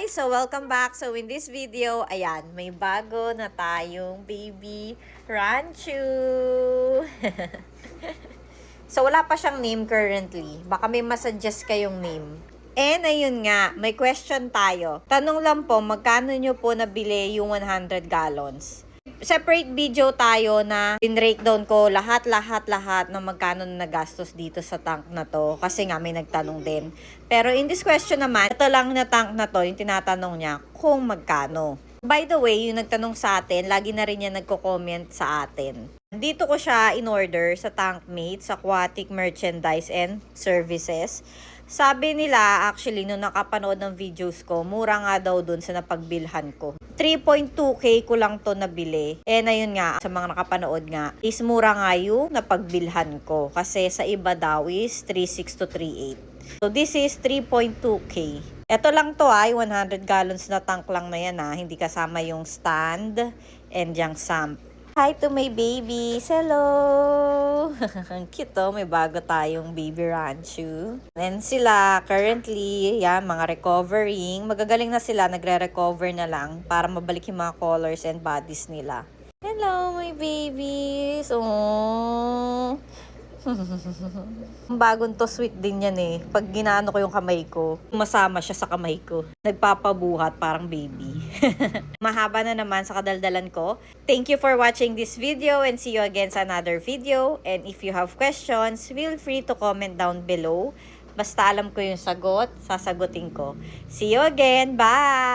guys! So, welcome back. So, in this video, ayan, may bago na tayong baby Ranchu. So, wala pa siyang name currently. Baka may masuggest kayong name. And ayun nga, may question tayo. Tanong lang po, magkano nyo po nabili yung 100 gallons? Separate video tayo na bin-breakdown ko lahat na magkano na nagastos dito sa tank na to. Kasi nga may nagtanong din. Pero in this question naman, ito lang na tank na to, yung tinatanong niya kung magkano. By the way, yung nagtanong sa atin, lagi na rin niya nagko-comment sa atin. Dito ko siya in-order sa Tankmates, Aquatic Merchandise and Services. Sabi nila, actually, nung nakapanood ng videos ko, mura nga daw dun sa napagbilhan ko. 3.2k ko lang to nabili. And ayun nga, sa mga nakapanood nga, is mura nga yung napagbilhan ko. Kasi sa iba daw is 3.6 to 3.8. So this is 3.2k. Ito lang to ay 100 gallons na tank lang na yan hindi kasama yung stand and yung sump. Hi to my babies! Hello! Ang cute may bago tayong baby Ranchu. And sila currently, mga recovering. Magagaling na sila, nagre-recover na lang para mabalik yung mga colors and bodies nila. Hello my babies! Oh. Bagong to sweet din yan Pag ginaano ko yung kamay ko, masama siya sa kamay ko. Nagpapabuhat parang baby. Mahaba na naman sa kadaldalan ko. Thank you for watching this video and see you again sa another video. And if you have questions, feel free to comment down below. Basta alam ko yung sagot, sasagutin ko. See you again. Bye!